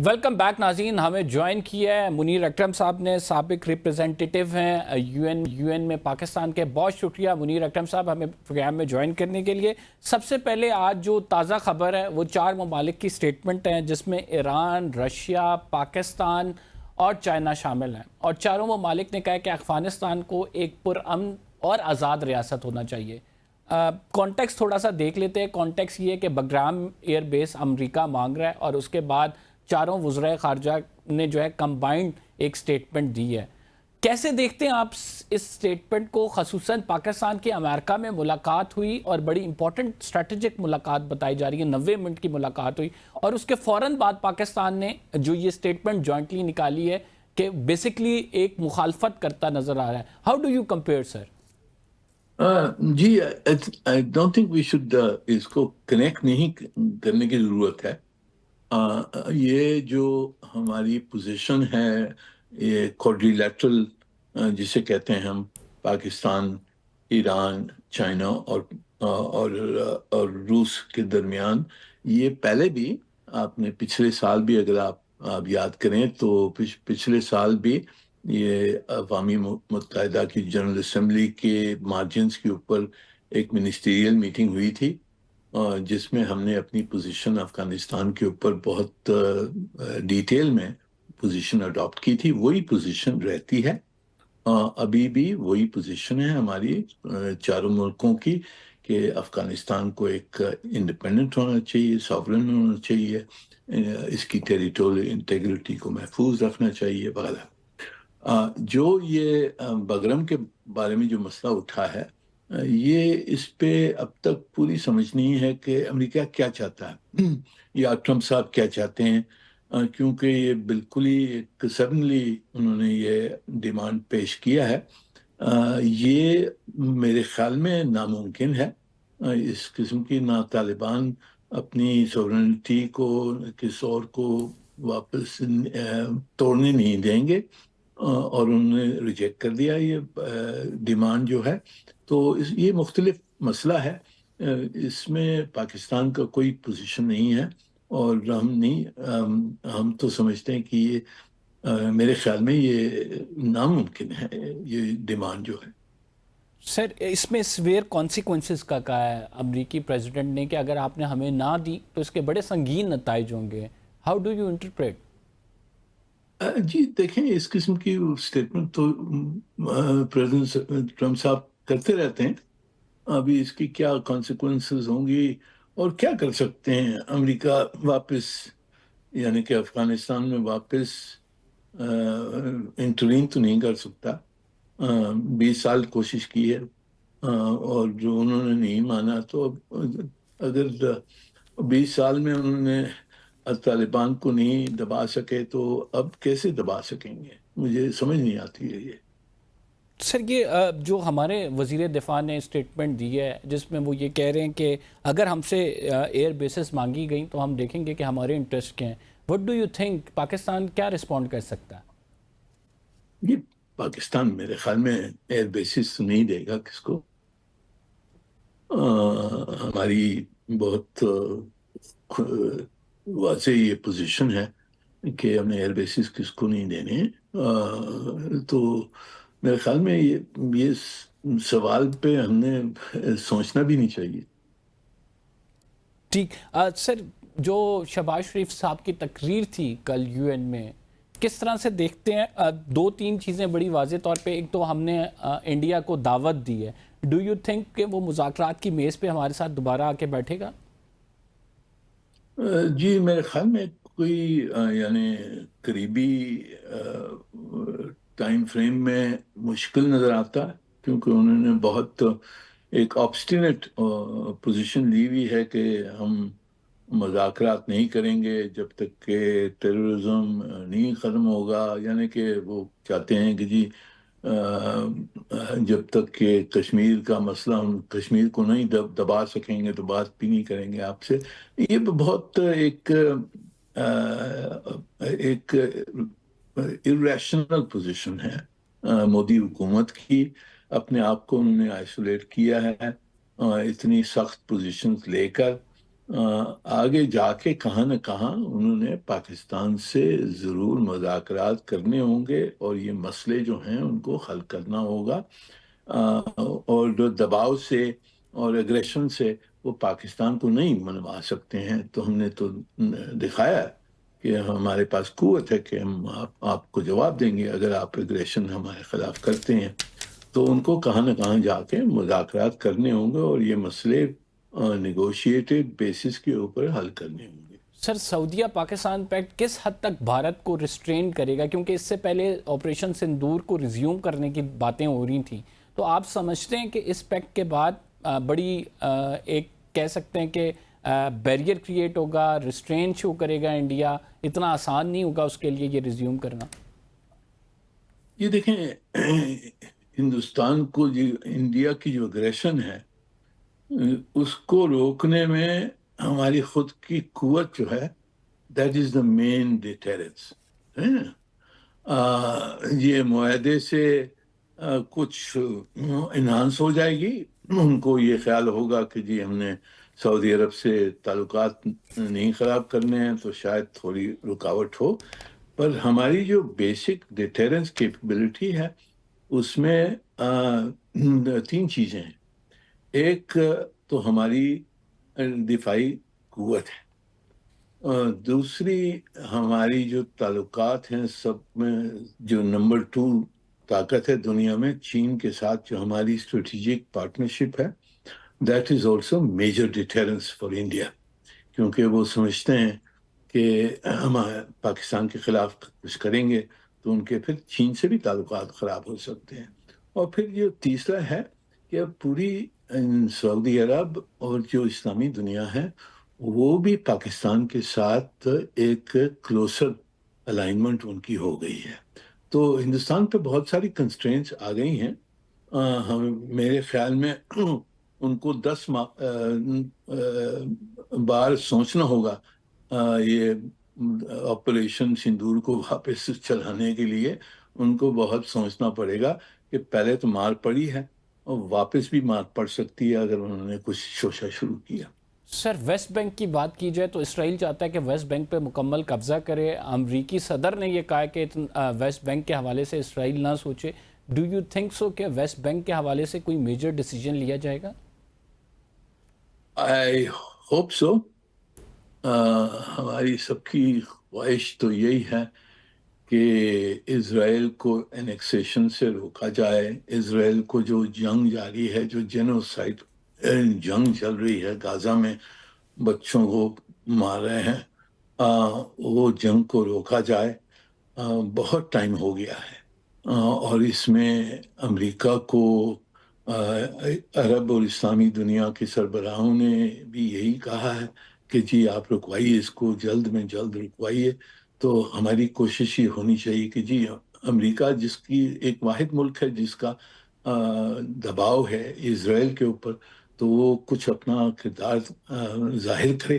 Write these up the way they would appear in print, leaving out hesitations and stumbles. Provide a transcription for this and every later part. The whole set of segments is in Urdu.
ویلکم بیک ناظرین. ہمیں جوائن کیا ہے منیر اکرم صاحب نے, سابق ریپریزنٹیٹیو ہیں یو این میں پاکستان کے. بہت شکریہ منیر اکرم صاحب ہمیں پروگرام میں جوائن کرنے کے لیے. سب سے پہلے آج جو تازہ خبر ہے وہ 4 ممالک کی سٹیٹمنٹ ہیں جس میں ایران, رشیا, پاکستان اور چائنا شامل ہیں, اور چاروں ممالک نے کہا کہ افغانستان کو ایک پرامن اور آزاد ریاست ہونا چاہیے. کانٹیکس تھوڑا سا دیکھ لیتے ہیں. کانٹیکس یہ کہ بگرام ایئر بیس امریکہ مانگ رہا ہے, اور اس کے بعد چاروں وزرائے خارجہ نے جو ہے کمبائنڈ ایک سٹیٹمنٹ دی ہے. کیسے دیکھتے ہیں آپ اس سٹیٹمنٹ کو؟ خصوصاً پاکستان کی امریکہ میں ملاقات ہوئی اور بڑی امپورٹنٹ اسٹریٹجک ملاقات بتائی جا رہی ہے, 90 منٹ کی ملاقات ہوئی, اور اس کے فوراً بعد پاکستان نے جو یہ سٹیٹمنٹ جوائنٹلی نکالی ہے کہ بیسکلی ایک مخالفت کرتا نظر آ رہا ہے. How do you compare sir? جی I don't think we should اس کو کنیکٹ نہیں کرنے کی ضرورت ہے. یہ جو ہماری پوزیشن ہے, یہ کوڈریلیٹرل جسے کہتے ہیں ہم, پاکستان, ایران, چائنا اور روس کے درمیان, یہ پہلے بھی آپ نے پچھلے سال بھی اگر آپ یاد کریں تو پچھلے سال بھی یہ اقوام متحدہ کی جنرل اسمبلی کے مارجنز کے اوپر ایک منسٹریل میٹنگ ہوئی تھی, جس میں ہم نے اپنی پوزیشن افغانستان کے اوپر بہت ڈیٹیل میں پوزیشن اڈاپٹ کی تھی. وہی پوزیشن رہتی ہے, ابھی بھی وہی پوزیشن ہے ہماری چاروں ملکوں کی کہ افغانستان کو ایک انڈیپینڈنٹ ہونا چاہیے, ساورن ہونا چاہیے, اس کی ٹیریٹوریل انٹیگریٹی کو محفوظ رکھنا چاہیے وغیرہ. جو یہ بگرم کے بارے میں جو مسئلہ اٹھا ہے, یہ اس پہ اب تک پوری سمجھ نہیں ہے کہ امریکہ کیا چاہتا ہے یا ٹرمپ صاحب کیا چاہتے ہیں, کیونکہ یہ بالکل ہی ایک سڈنلی انہوں نے یہ ڈیمانڈ پیش کیا ہے. یہ میرے خیال میں ناممکن ہے. اس قسم کی نہ طالبان اپنی سورنٹی کو کس اور کو واپس توڑنے نہیں دیں گے, اور انہوں نے ریجیکٹ کر دیا یہ ڈیمانڈ جو ہے. تو یہ مختلف مسئلہ ہے, اس میں پاکستان کا کوئی پوزیشن نہیں ہے, اور ہم تو سمجھتے ہیں کہ یہ میرے خیال میں یہ ناممکن ہے یہ ڈیمانڈ جو ہے. سر اس میں سویئر کانسیکوینسز کا کہا ہے امریکی پریزیڈنٹ نے کہ اگر آپ نے ہمیں نہ دی تو اس کے بڑے سنگین نتائج ہوں گے. How do you interpret? جی دیکھیں, اس قسم کی سٹیٹمنٹ تو پریزیڈنٹ ٹرمپ صاحب کرتے رہتے ہیں. ابھی اس کی کیا کانسیکوینسز ہوں گی اور کیا کر سکتے ہیں. امریکہ واپس یعنی کہ افغانستان میں واپس انٹرین تو نہیں کر سکتا. 20 سال کوشش کی ہے, اور جو انہوں نے نہیں مانا, تو اگر 20 سال میں انہوں نے طالبان کو نہیں دبا سکے تو اب کیسے دبا سکیں گے؟ مجھے سمجھ نہیں آتی ہے یہ. سر یہ جو ہمارے وزیر دفاع نے اسٹیٹمنٹ دی ہے جس میں وہ یہ کہہ رہے ہیں کہ اگر ہم سے ایئر بیسز مانگی گئیں تو ہم دیکھیں گے کہ ہمارے انٹرسٹ کیا ہیں. What do you think Pakistan کیا رسپونڈ کر سکتا ہے؟ یہ پاکستان میرے خیال میں ایئر بیسز نہیں دے گا کس کو. ہماری بہت واضح یہ پوزیشن ہے کہ ہم نے ایئر بیسز کس کو نہیں دینے. تو میرے خیال میں یہ سوال پہ ہم نے سوچنا بھی نہیں چاہیے. ٹھیک. سر جو شہباز شریف صاحب کی تقریر تھی کل یو این میں, کس طرح سے دیکھتے ہیں؟ 2-3 چیزیں بڑی واضح طور پہ. ایک تو ہم نے انڈیا کو دعوت دی ہے. ڈو یو تھنک کہ وہ مذاکرات کی میز پہ ہمارے ساتھ دوبارہ آ کے بیٹھے گا؟ جی میرے خیال میں کوئی یعنی قریبی ٹائم فریم میں مشکل نظر آتا ہے, کیونکہ انہوں نے بہت ایک آبسٹینٹ پوزیشن لی ہوئی ہے کہ ہم مذاکرات نہیں کریں گے جب تک کہ ٹیررزم نہیں ختم ہوگا. یعنی کہ وہ چاہتے ہیں کہ جی جب تک کہ کشمیر کا مسئلہ, ہم کشمیر کو نہیں دبا سکیں گے تو بات بھی نہیں کریں گے آپ سے. یہ بہت ایک irrational پوزیشن ہے مودی حکومت کی. اپنے آپ کو انہوں نے آئسولیٹ کیا ہے اتنی سخت پوزیشنز لے کر, آگے جا کے کہاں نہ کہاں انہوں نے پاکستان سے ضرور مذاکرات کرنے ہوں گے اور یہ مسئلے جو ہیں ان کو حل کرنا ہوگا، اور جو دباؤ سے اور اگریشن سے وہ پاکستان کو نہیں منوا سکتے ہیں۔ تو ہم نے تو دکھایا کہ ہمارے پاس قوت ہے کہ ہم آپ کو جواب دیں گے اگر آپ اگریشن ہمارے خلاف کرتے ہیں۔ تو ان کو کہاں نہ کہاں جا کے مذاکرات کرنے ہوں گے اور یہ مسئلے نیگوشیٹڈ بیسس کے اوپر حل کرنے ہوں گے۔ سر، سعودیہ پاکستان پیکٹ کس حد تک بھارت کو ریسٹرین کرے گا؟ کیونکہ اس سے پہلے آپریشن سندور کو ریزیوم کرنے کی باتیں ہو رہی تھیں، تو آپ سمجھتے ہیں کہ اس پیکٹ کے بعد بڑی ایک کہہ سکتے ہیں کہ بیریئر کریٹ ہوگا، ریسٹرین شو کرے گا انڈیا، اتنا آسان نہیں ہوگا اس کے لیے یہ ریزیوم کرنا؟ یہ دیکھیں، ہندوستان کو جو انڈیا کی جو اگریشن ہے اس کو روکنے میں ہماری خود کی قوت جو ہے that is the main deterrence ہے نا۔ یہ معاہدے سے کچھ انہانس ہو جائے گی، ان کو یہ خیال ہوگا کہ جی ہم نے سعودی عرب سے تعلقات نہیں خراب کرنے ہیں تو شاید تھوڑی رکاوٹ ہو، پر ہماری جو بیسک ڈیٹرنس کیپبلٹی ہے اس میں 3 چیزیں ہیں۔ ایک تو ہماری دفاعی قوت ہے، دوسری ہماری جو تعلقات ہیں سب میں جو نمبر 2 طاقت ہے دنیا میں چین کے ساتھ جو ہماری اسٹریٹجک پارٹنرشپ ہے، that is also major deterrence for India, کیونکہ وہ سمجھتے ہیں کہ ہم پاکستان کے خلاف کچھ کریں گے تو ان کے پھر چین سے بھی تعلقات خراب ہو سکتے ہیں۔ اور پھر یہ تیسرا ہے کہ پوری سعودی عرب اور جو اسلامی دنیا ہے وہ بھی پاکستان کے ساتھ ایک کلوسر الائنمنٹ ان کی ہو گئی ہے۔ تو ہندوستان پہ بہت ساری کنسٹرینٹس آ گئی ہیں، میرے خیال میں ان کو 10 بار سوچنا ہوگا یہ آپریشن سندور کو واپس چلانے کے لیے۔ ان کو بہت سوچنا پڑے گا کہ پہلے تو مار پڑی ہے اور واپس بھی مار پڑ سکتی ہے اگر انہوں نے کچھ شوشہ شروع کیا۔ سر، ویسٹ بینک کی بات کی جائے تو اسرائیل چاہتا ہے کہ ویسٹ بینک پہ مکمل قبضہ کرے۔ امریکی صدر نے یہ کہا کہ ویسٹ بینک کے حوالے سے اسرائیل نہ سوچے۔ ڈو یو تھنک سو کہ ویسٹ بینک کے حوالے سے کوئی میجر ڈیسیجن لیا جائے گا؟ I hope so. ہماری سب کی خواہش تو یہی ہے کہ اسرائیل کو انیکسیشن سے روکا جائے، اسرائیل کو جو جنگ جاری ہے، جو جینوسائڈ جنگ چل رہی ہے غازہ میں، بچوں کو مار رہے ہیں، وہ جنگ کو روکا جائے۔ بہت ٹائم ہو گیا ہے، اور اس میں امریکہ کو عرب اور اسلامی دنیا کے سربراہوں نے بھی یہی کہا ہے کہ جی آپ رکوائیے اس کو، جلد میں جلد رکوائیے۔ تو ہماری کوشش یہ ہونی چاہیے کہ جی امریکہ جس کی ایک واحد ملک ہے جس کا دباؤ ہے اسرائیل کے اوپر، تو وہ کچھ اپنا کردار ظاہر کرے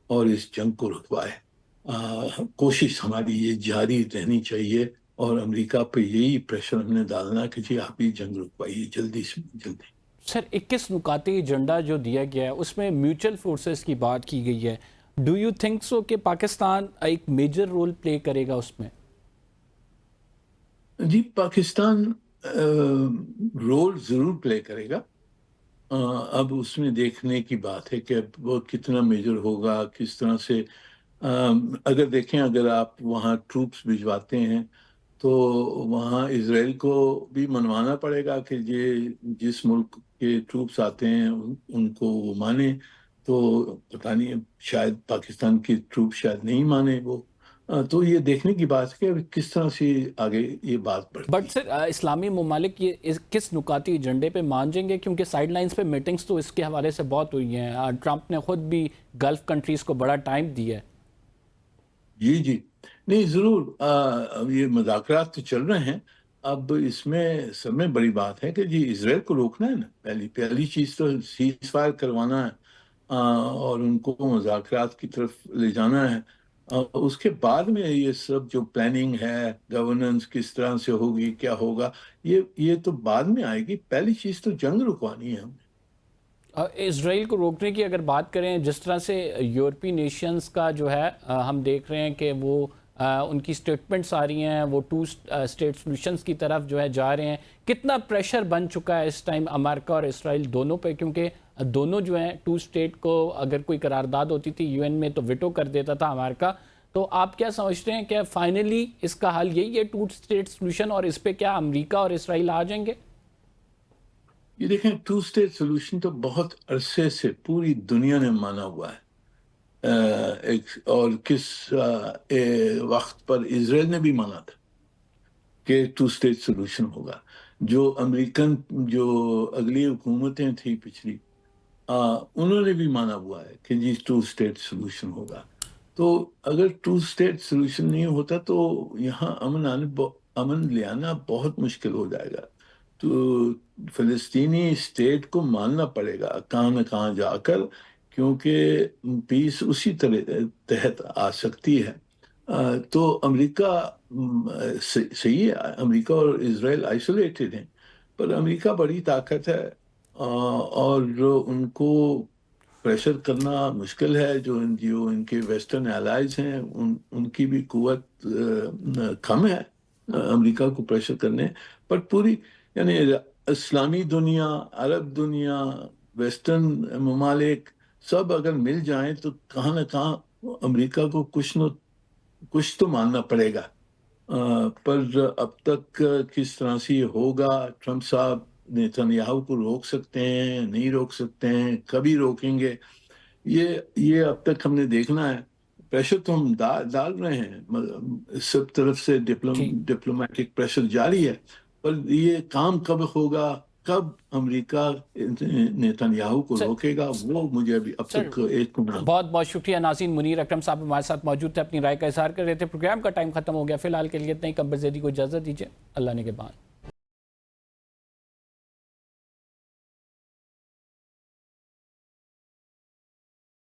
اور اس جنگ کو رکوائے۔ کوشش ہماری یہ جاری رہنی چاہیے اور امریکہ پہ یہی پریشر ہم نے ڈالنا کہ جی آپ یہ جنگ رکوائیے جلدی سے جلدی۔ سر، 21 نکاتی ایجنڈا جو دیا گیا ہے اس میں میوچل فورسز کی بات کی گئی ہے۔ ڈو یو تھنک سو کہ پاکستان ایک میجر رول پلے کرے گا اس میں؟ جی پاکستان رول ضرور پلے کرے گا۔ اب اس میں دیکھنے کی بات ہے کہ وہ کتنا میجر ہوگا، کس طرح سے۔ اگر دیکھیں، اگر آپ وہاں ٹروپس بھجواتے ہیں تو وہاں اسرائیل کو بھی منوانا پڑے گا کہ یہ جس ملک کے ٹروپس آتے ہیں ان کو وہ مانے۔ تو پتہ نہیں، شاید پاکستان کی ٹروپ شاید نہیں مانے وہ۔ تو یہ دیکھنے کی بات ہے کہ کس طرح سے آگے یہ بات بڑھتی بٹ ہے۔ سر، اسلامی ممالک یہ کس نکاتی ایجنڈے پہ مان جائیں گے؟ کیونکہ سائیڈ لائنز پہ میٹنگز تو اس کے حوالے سے بہت ہوئی ہیں، ٹرمپ نے خود بھی گلف کنٹریز کو بڑا ٹائم دیا ہے۔ جی جی، نہیں ضرور، اب یہ مذاکرات تو چل رہے ہیں۔ اب اس میں سب میں بڑی بات ہے کہ جی اسرائیل کو روکنا ہے نا، پہلی چیز تو سیز فائر کروانا ہے، اور ان کو مذاکرات کی طرف لے جانا ہے۔ اس کے بعد میں یہ سب جو پلاننگ ہے، گورننس کس طرح سے ہوگی، کیا ہوگا، یہ تو بعد میں آئے گی۔ پہلی چیز تو جنگ رکوانی ہے ہمیں۔ اسرائیل کو روکنے کی اگر بات کریں، جس طرح سے یورپی نیشنز کا جو ہے ہم دیکھ رہے ہیں کہ وہ ان کی سٹیٹمنٹس آ رہی ہیں، وہ ٹو اسٹیٹ سولوشنز کی طرف جو ہے جا رہے ہیں، کتنا پریشر بن چکا ہے اس ٹائم امریکہ اور اسرائیل دونوں پہ؟ کیونکہ دونوں جو ہیں ٹو اسٹیٹ کو اگر کوئی قرارداد ہوتی تھی یو این میں تو ویٹو کر دیتا تھا امریکہ. تو آپ کیا سمجھتے ہیں کہ فائنلی اس کا حل یہی ہے ٹو اسٹیٹ سولوشن، اور اس پہ کیا امریکہ اور اسرائیل آ جائیں گے؟ یہ دیکھیں، ٹو اسٹیٹ سولوشن تو بہت عرصے سے پوری دنیا نے مانا ہوا ہے. اور کس وقت پر اسرائیل نے بھی مانا تھا کہ ٹو اسٹیٹ سولوشن ہوگا. جو امریکن جو اگلی حکومتیں تھیں پچھلی، انہوں نے بھی مانا ہوا ہے کہ جی ٹو اسٹیٹ سولوشن ہوگا. تو اگر ٹو اسٹیٹ سولوشن نہیں ہوتا تو یہاں امن لے آنا بہت مشکل ہو جائے گا. تو فلسطینی اسٹیٹ کو ماننا پڑے گا کہاں نہ کہاں جا کر، کیونکہ پیس اسی تحت آ سکتی ہے. تو امریکہ صحیح ہے، امریکہ اور اسرائیل آئسولیٹڈ ہیں، پر امریکہ بڑی طاقت ہے اور ان کو پریشر کرنا مشکل ہے. جو ان کے ویسٹرن الائز ہیں ان کی بھی قوت کم ہے امریکہ کو پریشر کرنے پر. پوری یعنی اسلامی دنیا، عرب دنیا، ویسٹرن ممالک سب اگر مل جائیں تو کہاں نہ کہاں امریکہ کو کچھ تو ماننا پڑے گا. پر اب تک کس طرح سے یہ ہوگا، ٹرمپ صاحب نیتنیاہو کو روک سکتے ہیں، نہیں روک سکتے ہیں، کبھی روکیں گے، یہ اب تک ہم نے دیکھنا ہے. پریشر تو ہم ڈال رہے ہیں، سب طرف سے جی ڈپلومیٹک پریشر جاری ہے، پر یہ کام کب ہوگا، کب امریکہ نیتنیاہو کو سر روکے گا، وہ مجھے اب سر تک ایک بہت بہت شکریہ. ناظرین، منیر اکرم صاحب ہمارے ساتھ موجود تھے، اپنی رائے کا اظہار کر رہے تھے. پروگرام کا ٹائم ختم ہو گیا، فی الحال کے لیے اتنا ہی. قمر زیدی کو اجازت دیجیے. اللہ نگہبان.